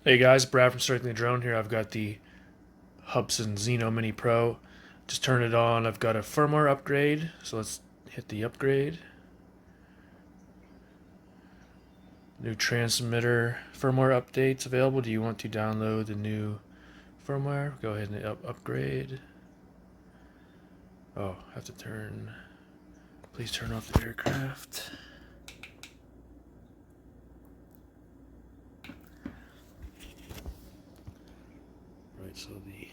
Hey guys, Brad from Striking the Drone here. I've got the Hubsan Zino Mini Pro. Just turn it on. I've got a firmware upgrade, so let's hit the upgrade. New transmitter firmware updates available. Do you want to download the new firmware? Go ahead and upgrade. Oh, I have to turn. Please turn off the aircraft. Right, so the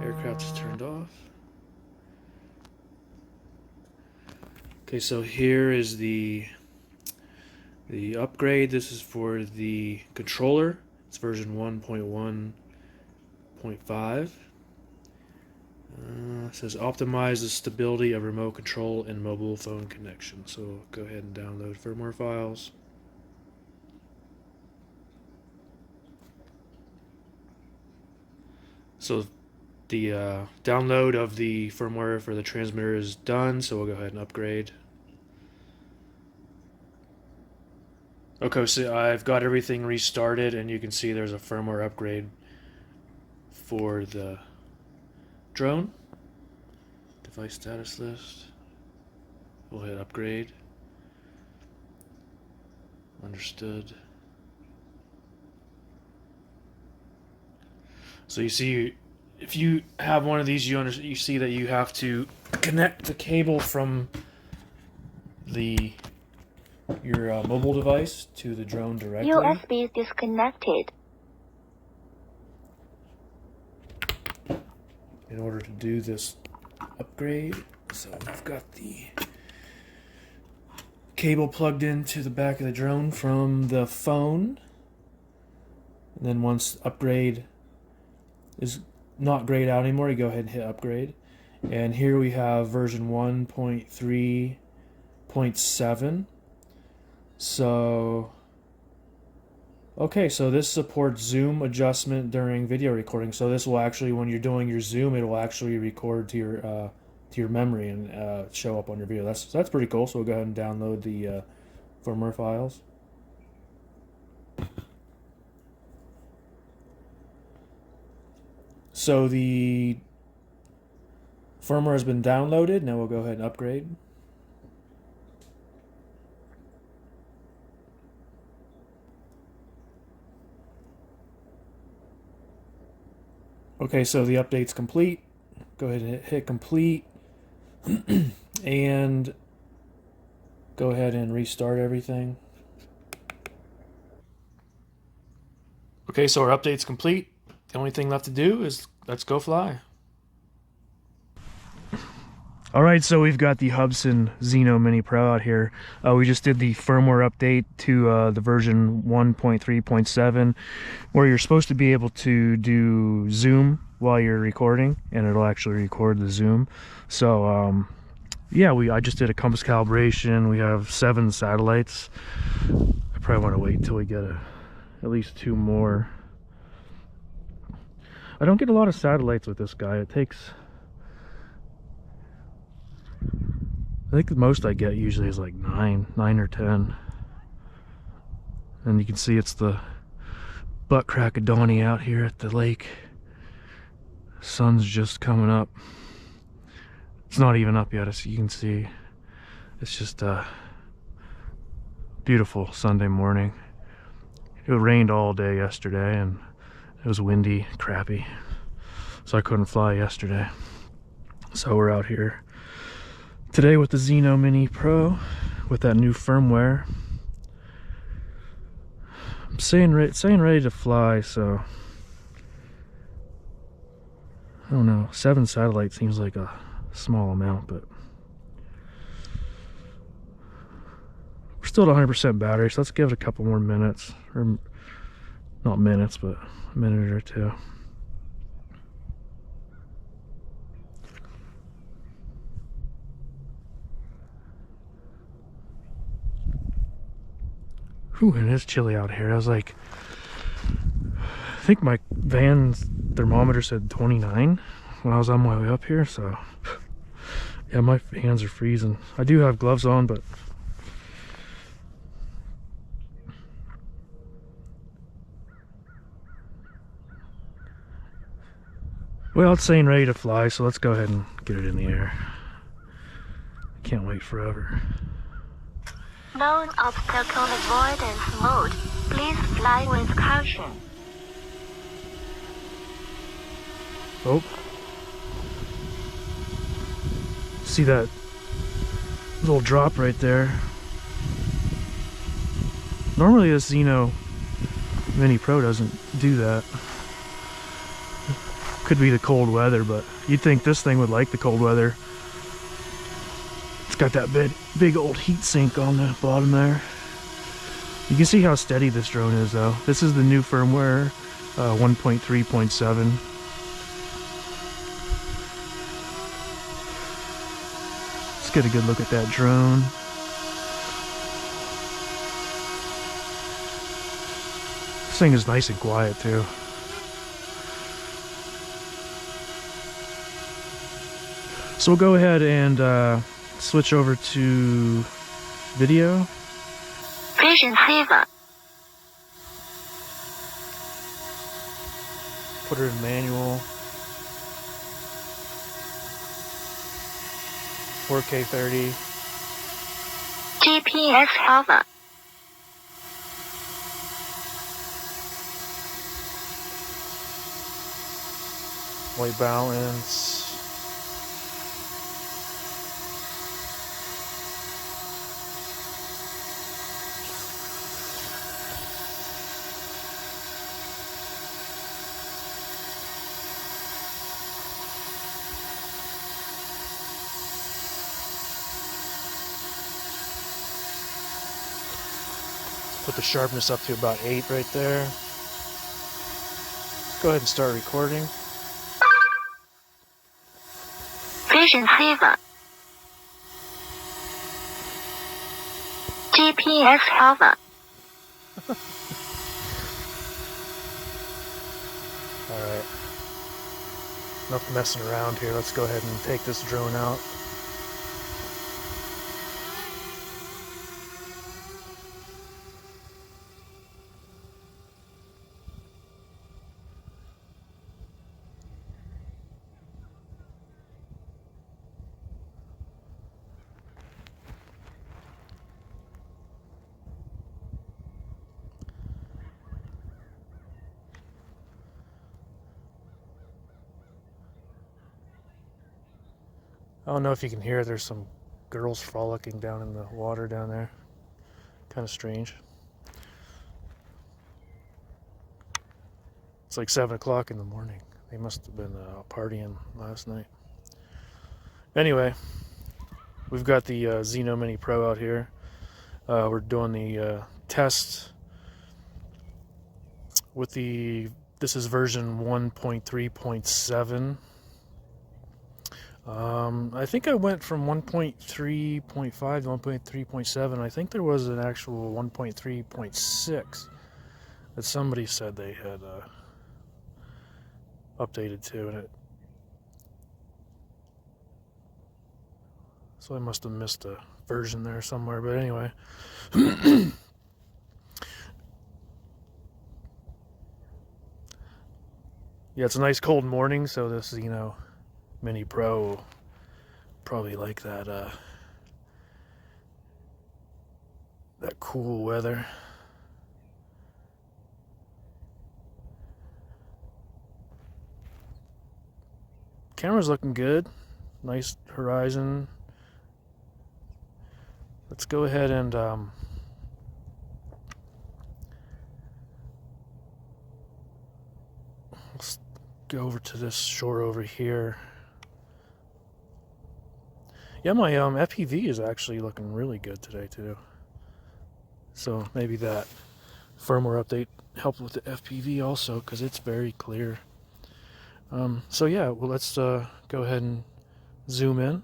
aircraft is turned off. Okay, so here is the upgrade. This is for the controller. It's version 1.1.5. It says optimize the stability of remote control and mobile phone connection. So go ahead and download firmware files. So the download of the firmware for the transmitter is done, so we'll go ahead and upgrade. Okay, so I've got everything restarted, and you can see there's a firmware upgrade for the drone. Device status list. We'll hit upgrade. Understood. So you see, if you have one of these, you see that you have to connect the cable from your mobile device to the drone directly. USB disconnected. In order to do this upgrade. So I've got the cable plugged into the back of the drone from the phone. And then once upgrade is not grayed out anymore, you go ahead and hit upgrade. And here we have version 1.3.7. So okay, so this supports zoom adjustment during video recording. So this will actually, when you're doing your zoom, it will actually record to your memory and show up on your video. That's pretty cool. So we'll go ahead and download the firmware files. So the firmware has been downloaded. Now we'll go ahead and upgrade. Okay, so the update's complete. Go ahead and hit complete. And go ahead and restart everything. Okay, so our update's complete. The only thing left to do is let's go fly. All right, so we've got the Hubsan Zino Mini Pro out here. We just did the firmware update to the version 1.3.7, where you're supposed to be able to do zoom while you're recording, and it'll actually record the zoom. So yeah, I just did a compass calibration. We have 7 satellites. I probably want to wait until we get at least 2 more. I don't get a lot of satellites with this guy. It takes, I think the most I get usually is like 9 or 10. And you can see it's the butt crack of dawning out here at the lake. Sun's just coming up. It's not even up yet, as you can see. It's just a beautiful Sunday morning. It rained all day yesterday, and it was windy, crappy. So I couldn't fly yesterday. So we're out here today with the Zino Mini Pro with that new firmware. I'm saying ready to fly, so I don't know. 7 satellites seems like a small amount, but we're still at 100% battery, so let's give it a couple more minutes, or not minutes, but a minute or 2. Whew, and it's chilly out here. I was like, I think my van's thermometer said 29 when I was on my way up here, so yeah, my hands are freezing. I do have gloves on, but Well, it's saying ready to fly, so let's go ahead and get it in the air. Can't wait forever. Known obstacle avoidance mode. Please fly with caution. Oh. See that little drop right there? Normally this Zino Mini Pro doesn't do that. Could be the cold weather, but you'd think this thing would like the cold weather. It's got that big old heat sink on the bottom there. You can see how steady this drone is though. This is the new firmware 1.3.7. Let's get a good look at that drone. This thing is nice and quiet too. So we'll go ahead and switch over to video. Vision saver. Put her in manual. 4K 30. GPS helper. White balance. Put the sharpness up to about 8 right there. Go ahead and start recording. Vision saver. GPS helper. Alright. Enough messing around here. Let's go ahead and take this drone out. I don't know if you can hear, there's some girls frolicking down in the water down there. Kind of strange. It's like 7 o'clock in the morning. They must have been partying last night. Anyway, we've got the Zino Mini Pro out here. We're doing the test with this is version 1.3.7. I think I went from 1.3.5 to 1.3.7. I think there was an actual 1.3.6 that somebody said they had updated to, and so I must have missed a version there somewhere. But anyway, yeah, it's a nice cold morning, so this Zino Mini Pro will probably like that that cool weather. Camera's looking good. Nice horizon. Let's go ahead and let's go over to this shore over here. Yeah, my FPV is actually looking really good today too. So maybe that firmware update helped with the FPV also, because it's very clear. So yeah, well, let's go ahead and zoom in.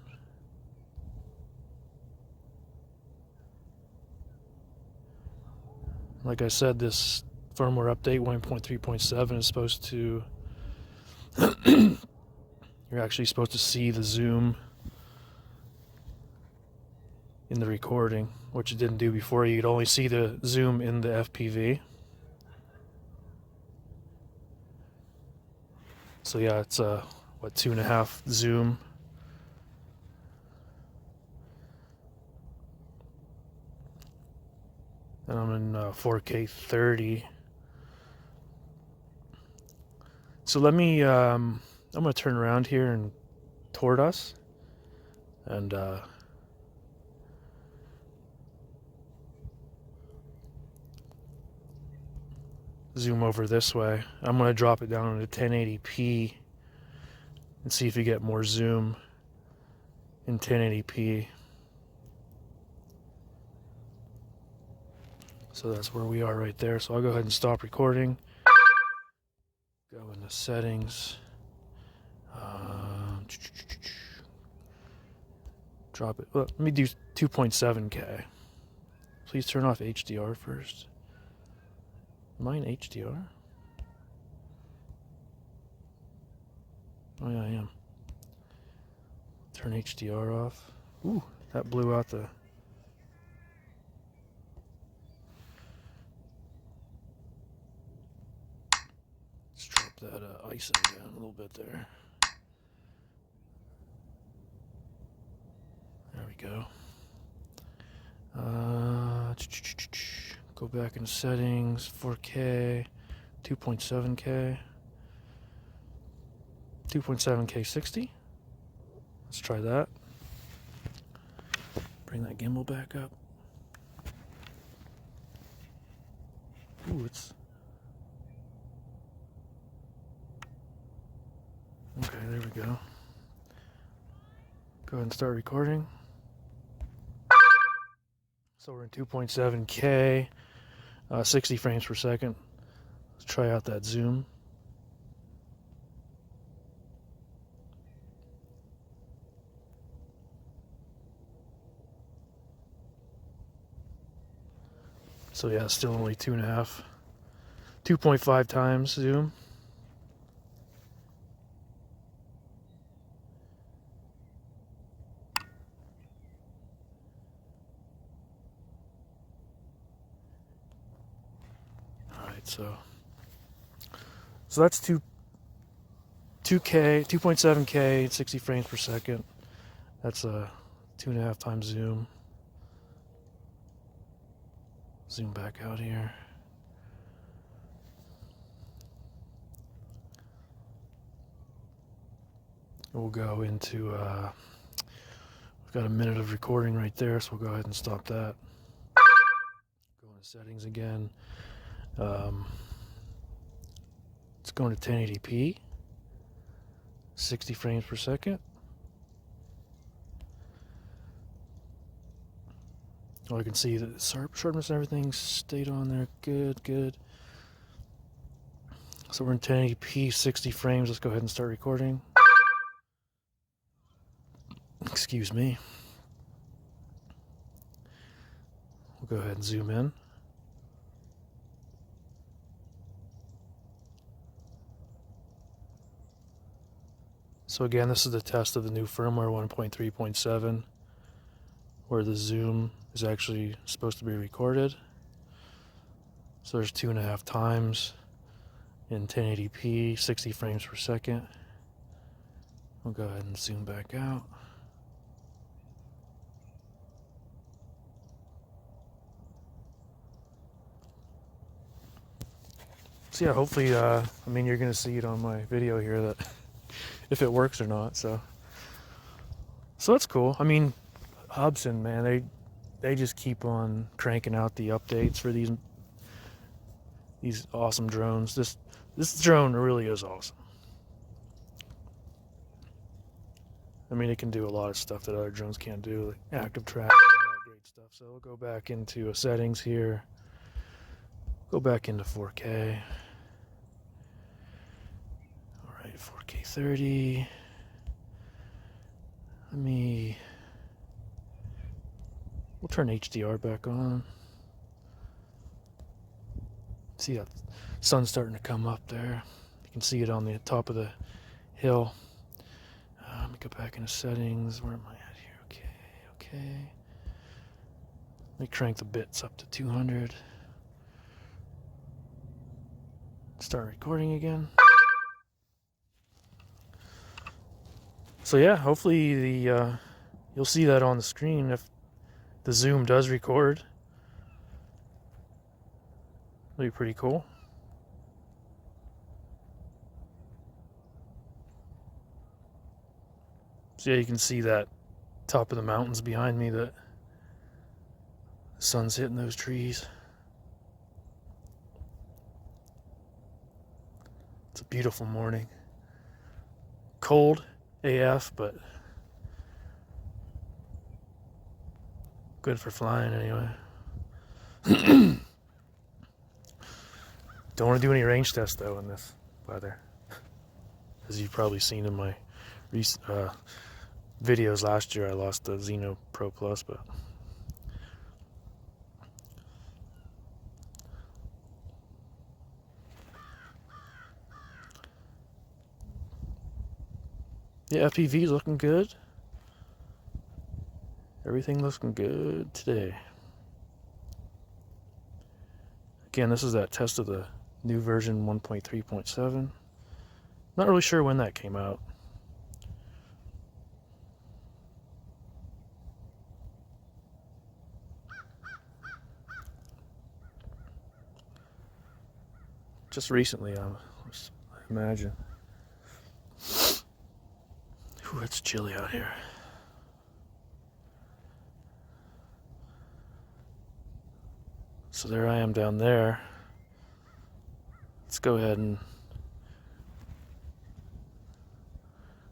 Like I said, this firmware update 1.3.7 is supposed to you're actually supposed to see the zoom in the recording, which it didn't do before. You'd only see the zoom in the FPV. So yeah, it's what, 2.5 zoom. And I'm in 4K 30. So let me, I'm going to turn around here and toward us. And zoom over this way. I'm going to drop it down to 1080p and see if you get more zoom in 1080p. So that's where we are right there. So I'll go ahead and stop recording. Go into settings. Drop it. Well, let me do 2.7K. Please turn off HDR first. Am I in HDR? Oh yeah, I am. Turn HDR off. Ooh, that blew out the... Let's drop that ISO down a little bit there. There we go. Go back into settings, 4K, 2.7K, 2.7K 60. Let's try that. Bring that gimbal back up. Ooh, it's... Okay, there we go. Go ahead and start recording. So we're in 2.7K, 60 frames per second. Let's try out that zoom. So yeah, still only 2.5 times zoom. So that's 2.7K, 60 frames per second. That's a 2.5 times zoom. Zoom back out here. We'll go into, we've got a minute of recording right there, so we'll go ahead and stop that. Go into settings again. It's going to 1080p, 60 frames per second. Oh, I can see the sharpness and everything stayed on there. Good. So we're in 1080p, 60 frames. Let's go ahead and start recording. Excuse me. We'll go ahead and zoom in. So again, this is the test of the new firmware 1.3.7, where the zoom is actually supposed to be recorded. So there's 2.5 times in 1080p, 60 frames per second. We'll go ahead and zoom back out. So yeah, hopefully, I mean, you're going to see it on my video here that if it works or not. So that's cool. I mean, Hubsan, man, they just keep on cranking out the updates for these awesome drones. This drone really is awesome. I mean, it can do a lot of stuff that other drones can't do, like active tracking and all that great stuff. So we'll go back into settings here. Go back into 4K. All right, 4K 30. We'll turn HDR back on. See that sun's starting to come up there. You can see it on the top of the hill. Let me go back into settings. Where am I at here? Okay. Let me crank the bits up to 200. Start recording again. So yeah, hopefully you'll see that on the screen if the zoom does record. It'll be pretty cool. So yeah, you can see that top of the mountains behind me, that the sun's hitting those trees. It's a beautiful morning. Cold AF, but good for flying anyway. Don't want to do any range tests though in this weather, as you've probably seen in my recent videos last year. I lost the Zino Pro Plus, but yeah, FPV's looking good. Everything looking good today. Again, this is that test of the new version 1.3.7. Not really sure when that came out. Just recently, I imagine. Ooh, it's chilly out here. So there I am down there. Let's go ahead and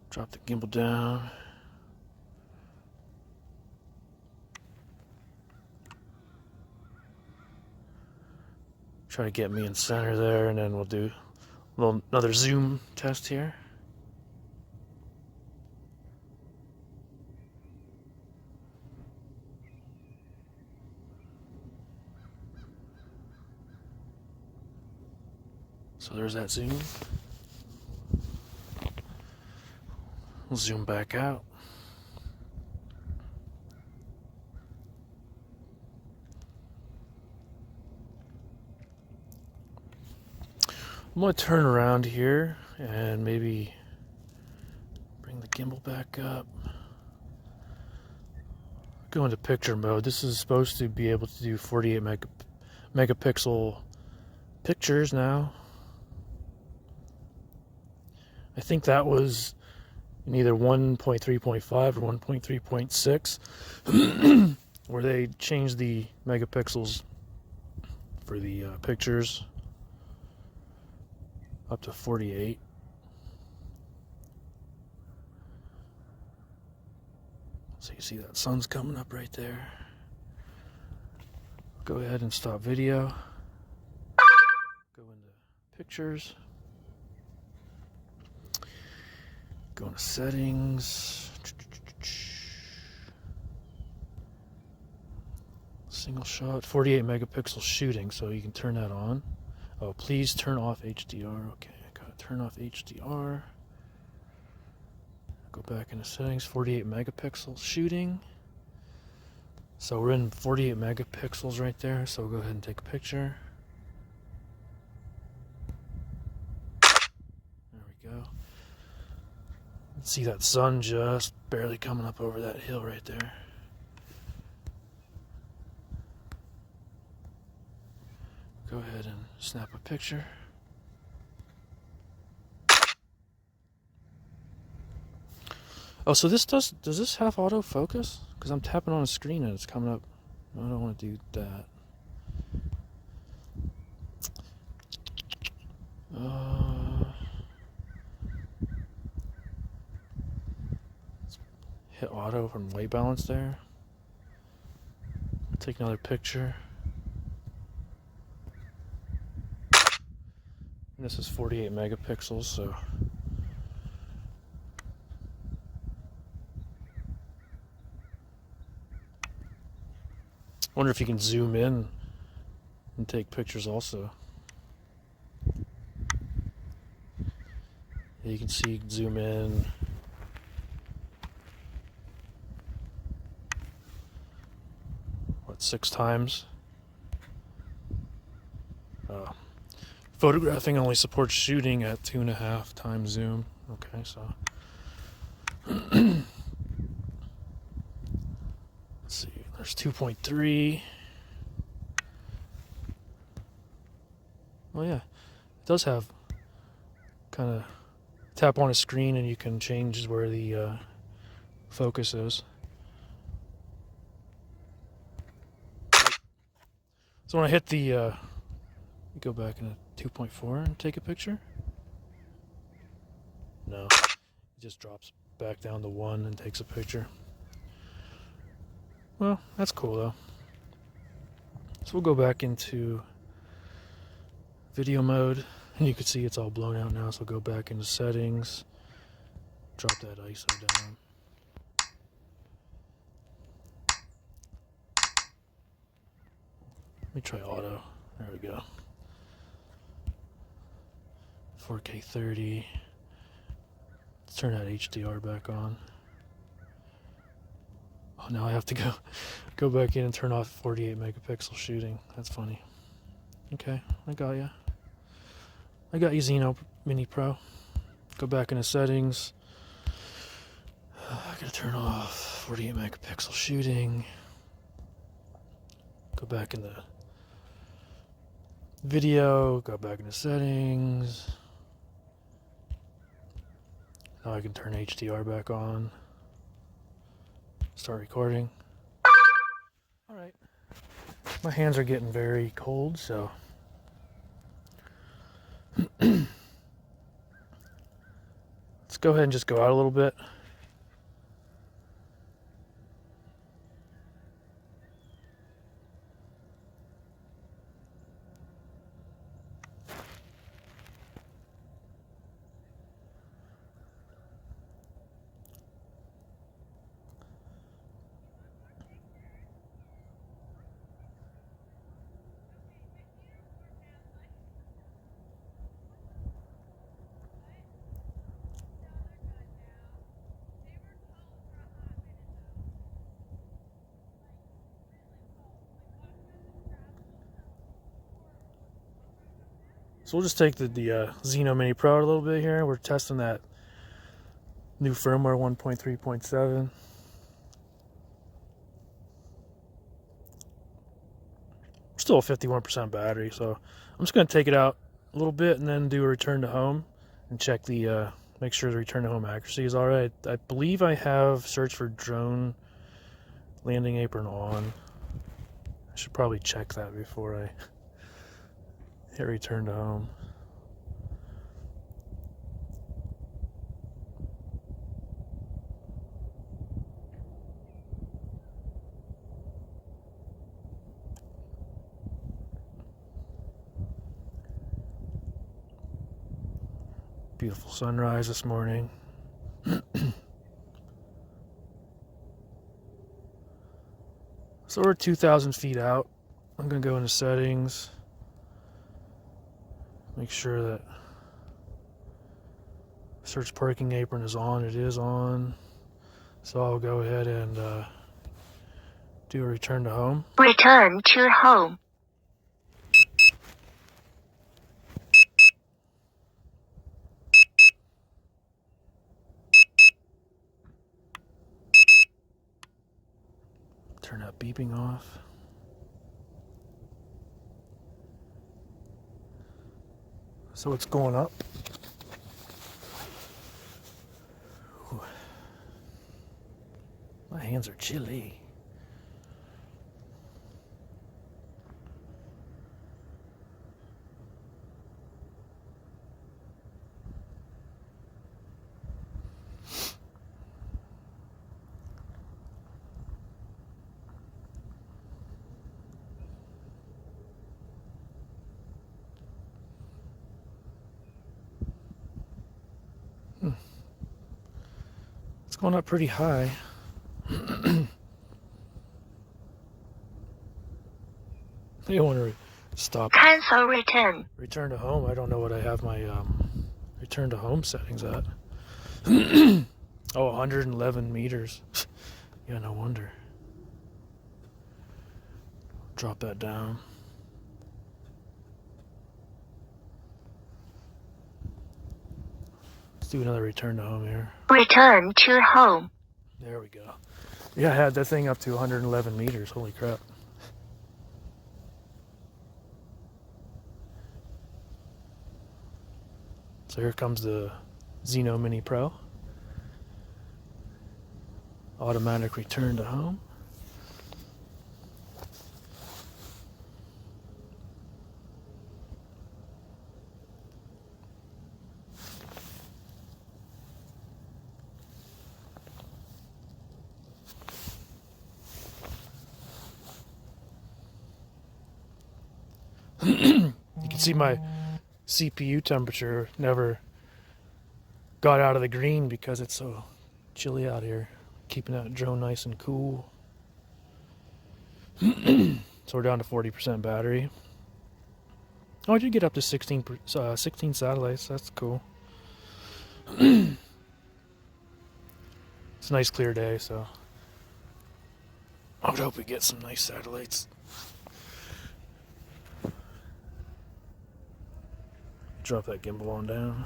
drop the gimbal down. Try to get me in center there, and then we'll do another zoom test here. So there's that zoom. We'll zoom back out. I'm going to turn around here and maybe bring the gimbal back up. Go into picture mode. This is supposed to be able to do 48 megapixel pictures now. I think that was in either 1.3.5 or 1.3.6 where they changed the megapixels for the pictures up to 48. So you see that sun's coming up right there. Go ahead and stop video. Go into pictures. Go into settings. Single shot, 48 megapixel shooting, so you can turn that on. Oh, please turn off HDR. Okay, I gotta turn off HDR. Go back into settings, 48 megapixel shooting. So we're in 48 megapixels right there, so we'll go ahead and take a picture. There we go. See that sun just barely coming up over that hill right there. Go ahead and snap a picture. Oh, so does this have autofocus? Because I'm tapping on a screen and it's coming up. I don't want to do that. Let's hit auto from white balance there. Take another picture. And this is 48 megapixels, so wonder if you can zoom in and take pictures also. Yeah, you can see zoom in. What, 6 times? Photographing only supports shooting at 2.5 times zoom. Okay, so Let's see, there's 2.3. Oh yeah, it does have kind of tap on a screen and you can change where the focus is. So when I hit the, go back in a 2.4 and take a picture. No, it just drops back down to 1 and takes a picture. Well, that's cool though. So we'll go back into video mode, and you can see it's all blown out now. So go back into settings, drop that ISO down. Let me try auto. There we go. 4K 30. Let's turn that HDR back on. Oh, now I have to go back in and turn off 48 megapixel shooting. That's funny. Okay, I got you. I got you, Zino Mini Pro. Go back into settings. I gotta turn off 48 megapixel shooting. Go back into video. Go back into settings. Now I can turn HDR back on. Start recording. Alright. My hands are getting very cold, so let's go ahead and just go out a little bit. So we'll just take the Zino Mini Pro a little bit here. We're testing that new firmware 1.3.7. Still a 51% battery, so I'm just going to take it out a little bit and then do a return to home and check the make sure the return to home accuracy is all right. I believe I have search for drone landing apron on. I should probably check that before I hit return to home. Beautiful sunrise this morning. So we're 2,000 feet out. I'm going to go into settings. Make sure that search parking apron is on. It is on. So I'll go ahead and do a return to home. Return to home. Turn that beeping off. So it's going up. Ooh. My hands are chilly. It's going up pretty high. You want to stop. Cancel return. Return to home. I don't know what I have my return to home settings at. Oh, 111 meters. Yeah, no wonder. Drop that down. Let's do another return to home here. Return to home. There we go. Yeah, I had that thing up to 111 meters. Holy crap. So here comes the Zino Mini Pro. Automatic return to home. You can see my CPU temperature never got out of the green because it's so chilly out here, keeping that drone nice and cool. So we're down to 40% battery. Oh, I did get up to 16 satellites. That's cool. It's a nice clear day, so I would hope we get some nice satellites. Drop that gimbal on down.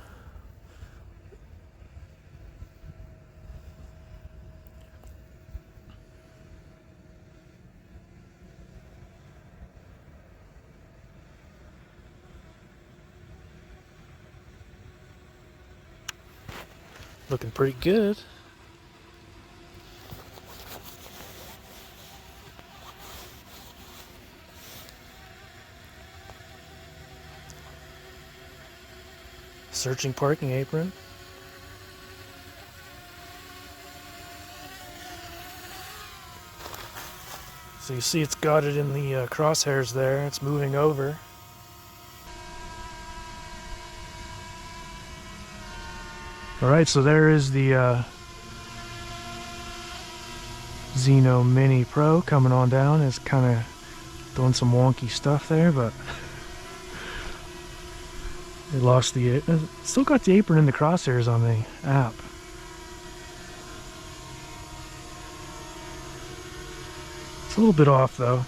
Looking pretty good. Searching parking apron. So you see it's got it in the crosshairs there. It's moving over. Alright, so there is the Zino Mini Pro coming on down. It's kind of doing some wonky stuff there, but it lost the... still got the apron in the crosshairs on the app. It's a little bit off though.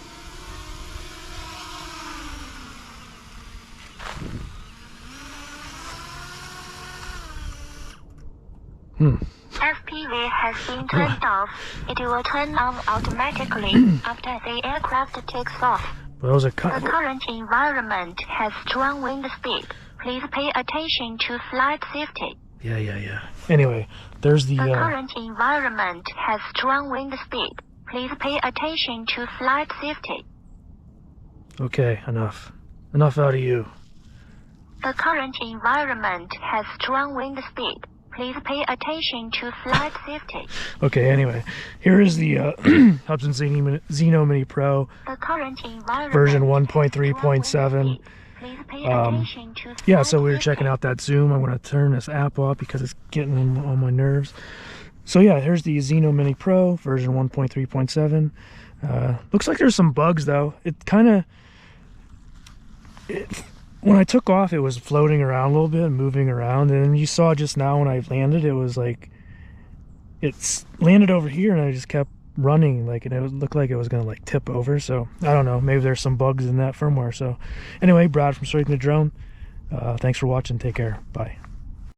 FPV has been turned off. It will turn on automatically after the aircraft takes off. But that was a The current environment has strong wind speed. Please pay attention to flight safety. Yeah. Anyway, there's the... The current environment has strong wind speed. Please pay attention to flight safety. Okay, enough. Enough out of you. The current environment has strong wind speed. Please pay attention to flight safety. Okay, anyway, here is the Hubsan Zino Mini Pro The current environment version 1.3.7. Please pay attention to Yeah, so we were flight checking safety. out that zoom. I'm going to turn this app off because it's getting on my nerves. So yeah, here's the Zino Mini Pro version 1.3.7. Looks like there's some bugs though. It kind of... When I took off, it was floating around a little bit and moving around. And you saw just now when I landed, it was like... It's landed over here and I just kept running. Like, and it looked like it was going to like tip over. So, I don't know. Maybe there's some bugs in that firmware. So, anyway, Brad from Straight in the Drone. Thanks for watching. Take care. Bye.